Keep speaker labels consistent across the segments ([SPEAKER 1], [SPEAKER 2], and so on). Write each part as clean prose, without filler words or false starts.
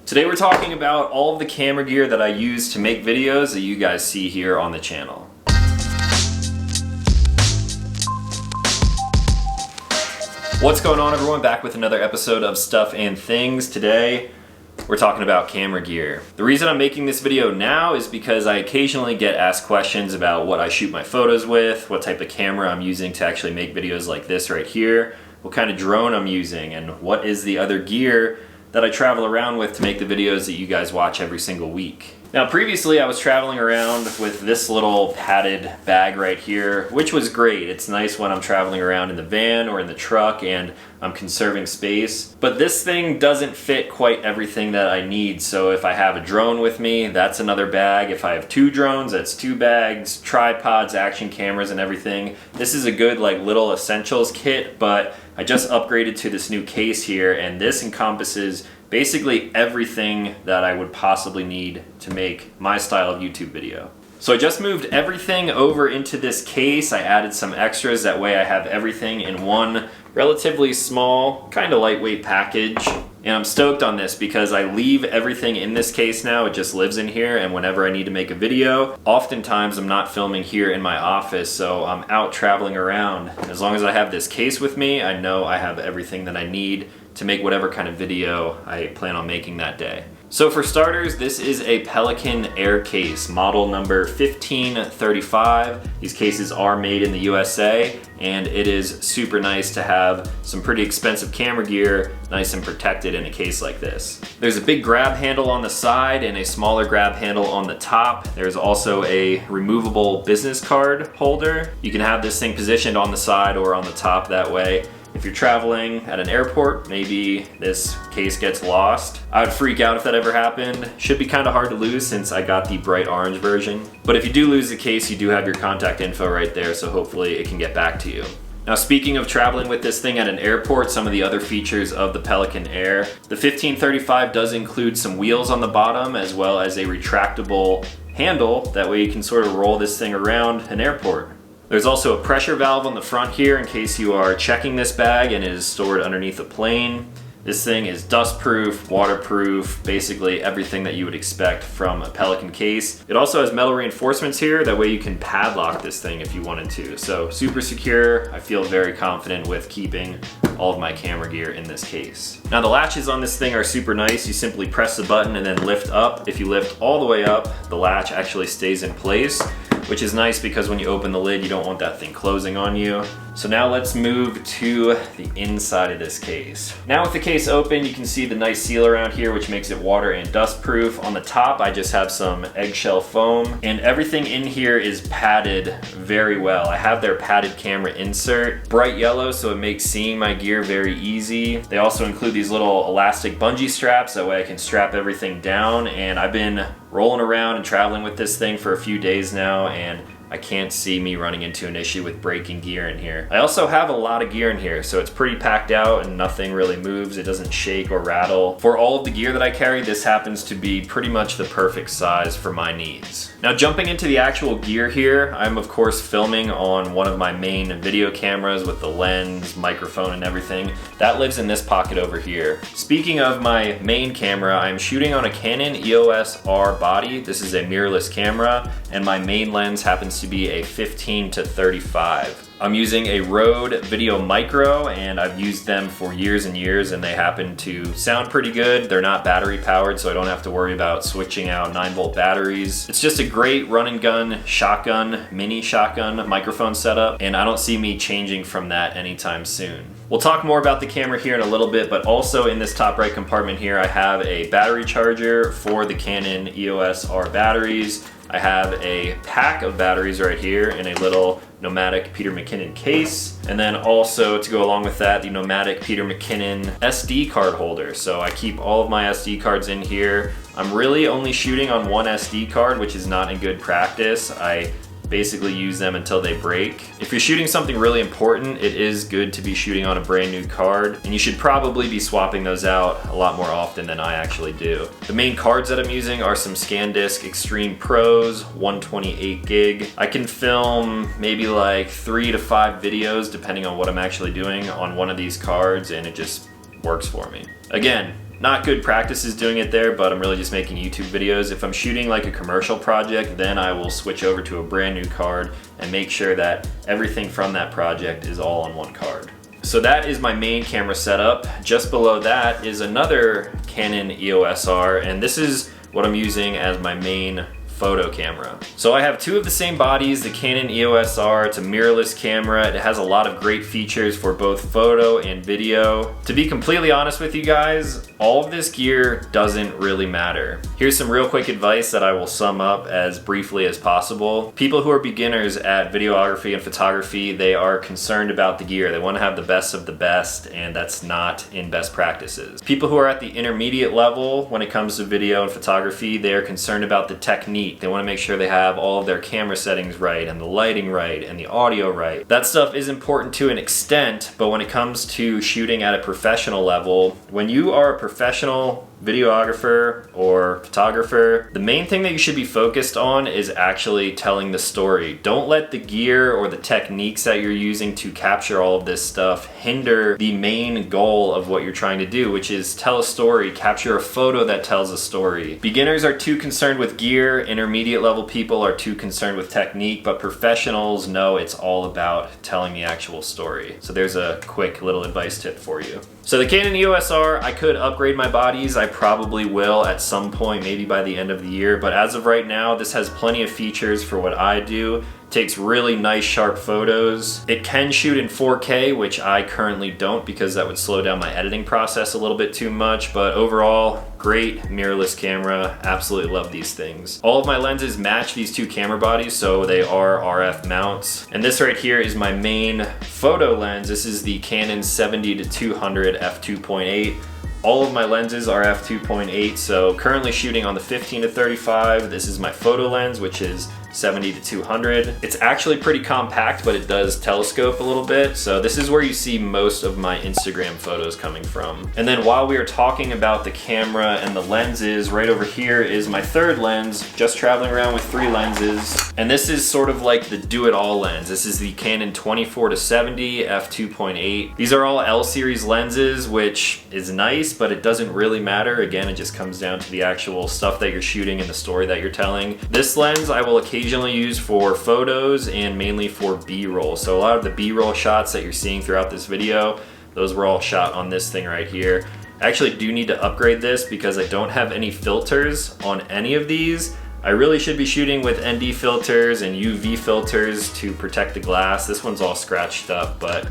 [SPEAKER 1] Today we're talking about all of the camera gear that I use to make videos that you guys see here on the channel. What's going on, everyone? Back with another episode of Stuff and Things. Today we're talking about camera gear. The reason I'm making this video now is because I occasionally get asked questions about what I shoot my photos with, what type of camera I'm using to actually make videos like this right here, what kind of drone I'm using, and what is the other gear that I travel around with to make the videos that you guys watch every single week. Now previously I was traveling around with this little padded bag right here, which was great. It's nice when I'm traveling around in the van or in the truck and I'm conserving space. But this thing doesn't fit quite everything that I need. So if I have a drone with me, that's another bag. If I have two drones, that's two bags, tripods, action cameras, and everything. This is a good like little essentials kit, but I just upgraded to this new case here, and this encompasses basically everything that I would possibly need to make my style of YouTube video. So I just moved everything over into this case. I added some extras, that way I have everything in one relatively small, kind of lightweight package. And I'm stoked on this because I leave everything in this case now. It just lives in here, and whenever I need to make a video, oftentimes I'm not filming here in my office, so I'm out traveling around. As long as I have this case with me, I know I have everything that I need to make whatever kind of video I plan on making that day. So for starters, this is a Pelican Air case, model number 1535. These cases are made in the USA, and it is super nice to have some pretty expensive camera gear nice and protected in a case like this. There's a big grab handle on the side and a smaller grab handle on the top. There's also a removable business card holder. You can have this thing positioned on the side or on the top that way. If you're traveling at an airport, maybe this case gets lost. I would freak out if that ever happened. Should be kind of hard to lose since I got the bright orange version. But if you do lose the case, you do have your contact info right there, so hopefully it can get back to you. Now speaking of traveling with this thing at an airport, some of the other features of the Pelican Air. The 1535 does include some wheels on the bottom as well as a retractable handle. That way you can sort of roll this thing around an airport. There's also a pressure valve on the front here in case you are checking this bag and it is stored underneath a plane. This thing is dustproof, waterproof, basically everything that you would expect from a Pelican case. It also has metal reinforcements here, that way you can padlock this thing if you wanted to. So super secure. I feel very confident with keeping all of my camera gear in this case. Now the latches on this thing are super nice. You simply press the button and then lift up. If you lift all the way up, the latch actually stays in place, which is nice because when you open the lid, you don't want that thing closing on you. So now let's move to the inside of this case. Now with the case open, you can see the nice seal around here, which makes it water and dust proof. On the top, I just have some eggshell foam, and everything in here is padded very well. I have their padded camera insert, bright yellow, so it makes seeing my gear very easy. They also include these little elastic bungee straps, that way I can strap everything down, and I've been rolling around and traveling with this thing for a few days now, and I can't see me running into an issue with breaking gear in here. I also have a lot of gear in here, so it's pretty packed out and nothing really moves. It doesn't shake or rattle. For all of the gear that I carry, this happens to be pretty much the perfect size for my needs. Now jumping into the actual gear here, I'm of course filming on one of my main video cameras with the lens, microphone, and everything. That lives in this pocket over here. Speaking of my main camera, I'm shooting on a Canon EOS R body. This is a mirrorless camera, and my main lens happens to be a 15-35. I'm using a Rode Video Micro, and I've used them for years and years, and they happen to sound pretty good. They're not battery powered, so I don't have to worry about switching out 9-volt batteries. It's just a great run and gun shotgun, mini shotgun microphone setup, and I don't see me changing from that anytime soon. We'll talk more about the camera here in a little bit, but also in this top right compartment here, I have a battery charger for the Canon EOS R batteries. I have a pack of batteries right here in a little Nomadic Peter McKinnon case. And then also to go along with that, the Nomadic Peter McKinnon SD card holder. So I keep all of my SD cards in here. I'm really only shooting on one SD card, which is not in good practice. I basically use them until they break. If you're shooting something really important, it is good to be shooting on a brand new card, and you should probably be swapping those out a lot more often than I actually do. The main cards that I'm using are some SanDisk Extreme Pros, 128 gig. I can film maybe like 3 to 5 videos depending on what I'm actually doing on one of these cards, and it just works for me. Again, not good practices doing it there, but I'm really just making YouTube videos. If I'm shooting like a commercial project, then I will switch over to a brand new card and make sure that everything from that project is all on one card. So that is my main camera setup. Just below that is another Canon EOS R, and this is what I'm using as my main photo camera. So I have two of the same bodies, the Canon EOS R. It's a mirrorless camera. It has a lot of great features for both photo and video. To be completely honest with you guys, all of this gear doesn't really matter. Here's some real quick advice that I will sum up as briefly as possible. People who are beginners at videography and photography, they are concerned about the gear. They want to have the best of the best, and that's not in best practices. People who are at the intermediate level when it comes to video and photography, they are concerned about the technique. They want to make sure they have all of their camera settings right and the lighting right and the audio right. That stuff is important to an extent, but when it comes to shooting at a professional level, when you are a professional videographer or photographer, the main thing that you should be focused on is actually telling the story. Don't let the gear or the techniques that you're using to capture all of this stuff hinder the main goal of what you're trying to do, which is tell a story, capture a photo that tells a story. Beginners are too concerned with gear, intermediate level people are too concerned with technique, but professionals know it's all about telling the actual story. So there's a quick little advice tip for you. So the Canon EOS R, I could upgrade my bodies. I probably will at some point, maybe by the end of the year. But as of right now, this has plenty of features for what I do. Takes really nice sharp photos. It can shoot in 4K, which I currently don't because that would slow down my editing process a little bit too much. But overall, great mirrorless camera. Absolutely love these things. All of my lenses match these two camera bodies, so they are RF mounts. And this right here is my main photo lens. This is the Canon 70-200 f2.8. All of my lenses are f2.8, so currently shooting on the 15-35. This is my photo lens, which is 70-200. It's actually pretty compact, but it does telescope a little bit. So this is where you see most of my Instagram photos coming from. And then while we are talking about the camera and the lenses, right over here is my third lens, just traveling around with 3 lenses. And this is sort of like the do-it-all lens. This is the Canon 24-70 f2.8. These are all L series lenses, which is nice, but it doesn't really matter. Again, it just comes down to the actual stuff that you're shooting and the story that you're telling. This lens I will occasionally use for photos and mainly for B-roll. So a lot of the B-roll shots that you're seeing throughout this video, those were all shot on this thing right here. I actually do need to upgrade this because I don't have any filters on any of these. I really should be shooting with ND filters and UV filters to protect the glass. This one's all scratched up, but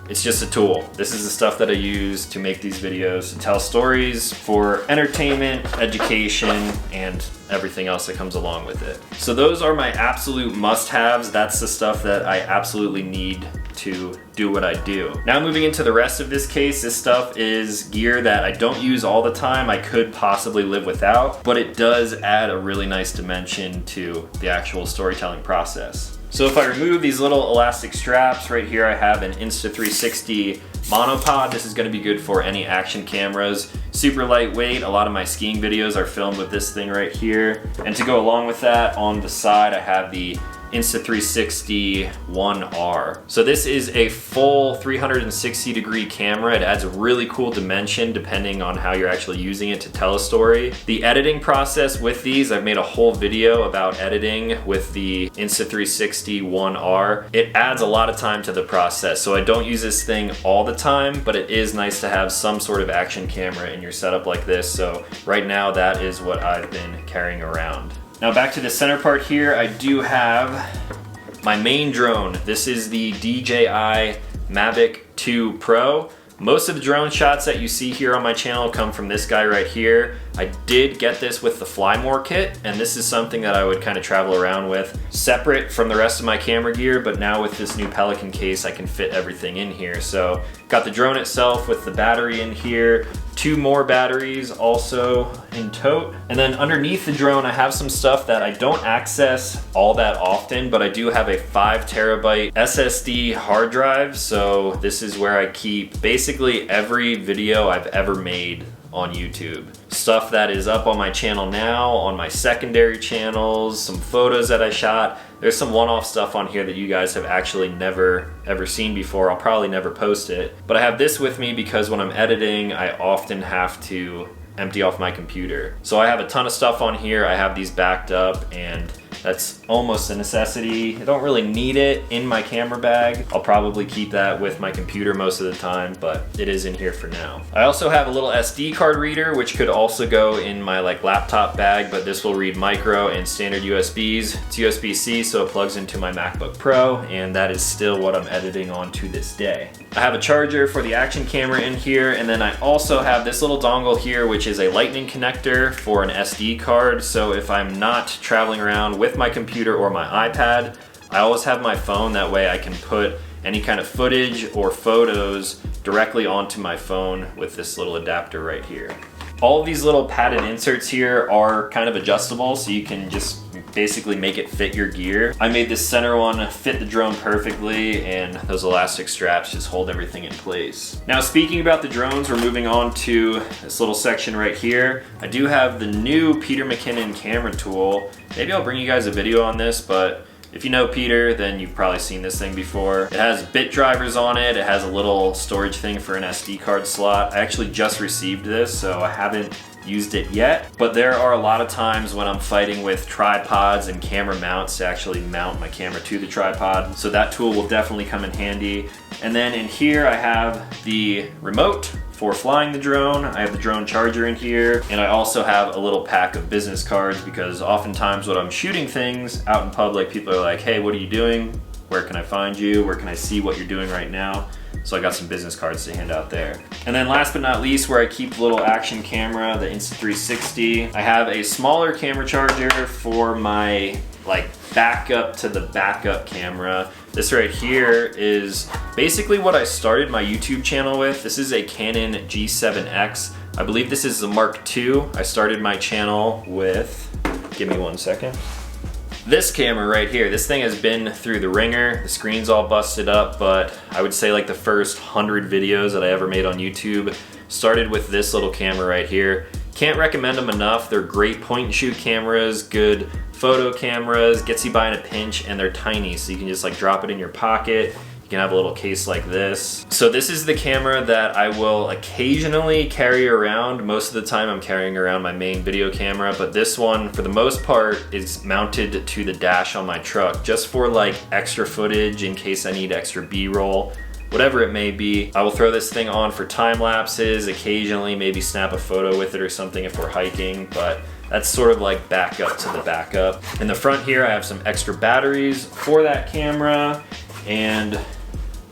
[SPEAKER 1] it's just a tool. This is the stuff that I use to make these videos, to tell stories for entertainment, education, and everything else that comes along with it. So those are my absolute must-haves. That's the stuff that I absolutely need to do what I do. Now moving into the rest of this case, this stuff is gear that I don't use all the time. I could possibly live without, but it does add a really nice dimension to the actual storytelling process. So if I remove these little elastic straps, right here I have an Insta360 monopod. This is going to be good for any action cameras. Super lightweight. A lot of my skiing videos are filmed with this thing right here. And to go along with that, on the side I have the Insta360 1R. So this is a full 360 degree camera. It adds a really cool dimension depending on how you're actually using it to tell a story. The editing process with these, I've made a whole video about editing with the Insta360 1R. It adds a lot of time to the process. So I don't use this thing all the time, but it is nice to have some sort of action camera in your setup like this. So right now that is what I've been carrying around. Now back to the center part here, I do have my main drone. This is the DJI Mavic 2 Pro. Most of the drone shots that you see here on my channel come from this guy right here. I did get this with the Fly More kit, and this is something that I would kind of travel around with separate from the rest of my camera gear, but now with this new Pelican case, I can fit everything in here. So got the drone itself with the battery in here, 2 more batteries also in tote. And then underneath the drone, I have some stuff that I don't access all that often, but I do have a 5 terabyte SSD hard drive. So this is where I keep basically every video I've ever made on YouTube. stuff that is up on my channel now, on my secondary channels, some photos that I shot. There's some one-off stuff on here that you guys have actually never ever seen before. I'll probably never post it. But I have this with me because when I'm editing, I often have to empty off my computer. So I have a ton of stuff on here. I have these backed up, and that's almost a necessity. I don't really need it in my camera bag. I'll probably keep that with my computer most of the time, but it is in here for now. I also have a little SD card reader, which could also go in my laptop bag, but this will read micro and standard USBs. It's USB-C, so it plugs into my MacBook Pro, and that is still what I'm editing on to this day. I have a charger for the action camera in here, and then I also have this little dongle here, which is a lightning connector for an SD card. So if I'm not traveling around with my computer or my iPad, I always have my phone. That way I can put any kind of footage or photos directly onto my phone with this little adapter right here. All of these little padded inserts here are kind of adjustable, so you can just basically make it fit your gear. I made this center one fit the drone perfectly, and those elastic straps just hold everything in place. Now, speaking about the drones, we're moving on to this little section right here. I do have the new Peter McKinnon camera tool. Maybe I'll bring you guys a video on this, but if you know Peter, then you've probably seen this thing before. It has bit drivers on it. It has a little storage thing for an SD card slot. I actually just received this, so I haven't used it yet, but there are a lot of times when I'm fighting with tripods and camera mounts to actually mount my camera to the tripod, so that tool will definitely come in handy. And then in here I have the remote for flying the drone. I have the drone charger in here, and I also have a little pack of business cards, because oftentimes when I'm shooting things out in public, people are like, hey, what are you doing? Where can I find you? Where can I see what you're doing right now? So I got some business cards to hand out there. And then last but not least, where I keep the little action camera, the Insta360, I have a smaller camera charger for my backup to the backup camera. This right here is basically what I started my YouTube channel with. This is a Canon G7X. I believe this is the Mark II. I started my channel with, give me 1 second. This camera right here, this thing has been through the ringer. The screen's all busted up, but I would say the first 100 videos that I ever made on YouTube started with this little camera right here. Can't recommend them enough. They're great point and shoot cameras, good photo cameras, gets you by in a pinch, and they're tiny, so you can just drop it in your pocket. You can have a little case like this. So this is the camera that I will occasionally carry around. Most of the time I'm carrying around my main video camera, but this one, for the most part, is mounted to the dash on my truck, just for extra footage in case I need extra B-roll, whatever it may be. I will throw this thing on for time lapses, occasionally maybe snap a photo with it or something if we're hiking, but that's sort of backup to the backup. In the front here, I have some extra batteries for that camera, and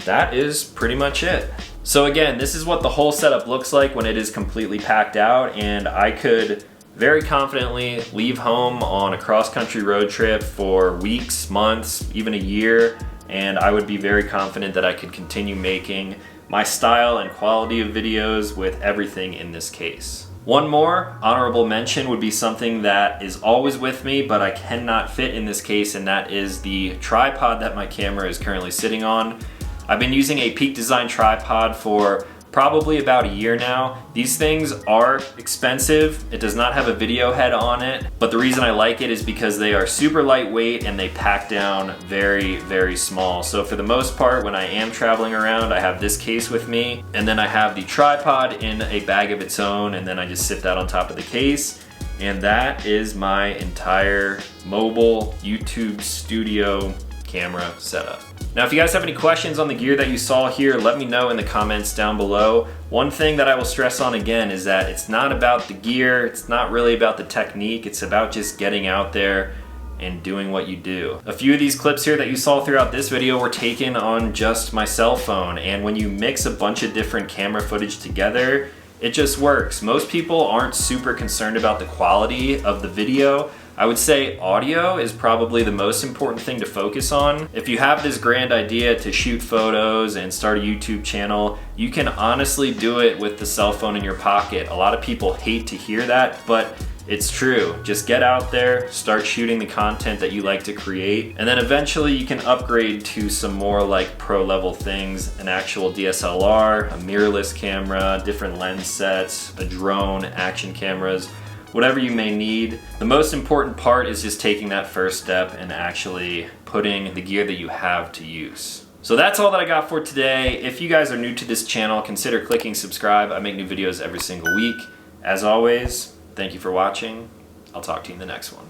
[SPEAKER 1] that is pretty much it. So again, this is what the whole setup looks like when it is completely packed out, and I could very confidently leave home on a cross-country road trip for weeks, months, even a year, and I would be very confident that I could continue making my style and quality of videos with everything in this case. One more honorable mention would be something that is always with me, but I cannot fit in this case, and that is the tripod that my camera is currently sitting on. I've been using a Peak Design tripod for probably about a year now. These things are expensive. It does not have a video head on it, but the reason I like it is because they are super lightweight and they pack down very, very small. So for the most part, when I am traveling around, I have this case with me, and then I have the tripod in a bag of its own, and then I just sit that on top of the case. And that is my entire mobile YouTube studio camera setup. Now, if you guys have any questions on the gear that you saw here, let me know in the comments down below. One thing that I will stress on again is that it's not about the gear, it's not really about the technique, it's about just getting out there and doing what you do. A few of these clips here that you saw throughout this video were taken on just my cell phone, and when you mix a bunch of different camera footage together, it just works. Most people aren't super concerned about the quality of the video. I would say audio is probably the most important thing to focus on. If you have this grand idea to shoot photos and start a YouTube channel, you can honestly do it with the cell phone in your pocket. A lot of people hate to hear that, but It's true. Just get out there, start shooting the content that you like to create, and then eventually you can upgrade to some more like pro level things, an actual DSLR, a mirrorless camera, different lens sets, a drone, action cameras, whatever you may need. The most important part is just taking that first step and actually putting the gear that you have to use. So that's all that I got for today. If you guys are new to this channel, consider clicking subscribe. I make new videos every single week. As always, thank you for watching. I'll talk to you in the next one.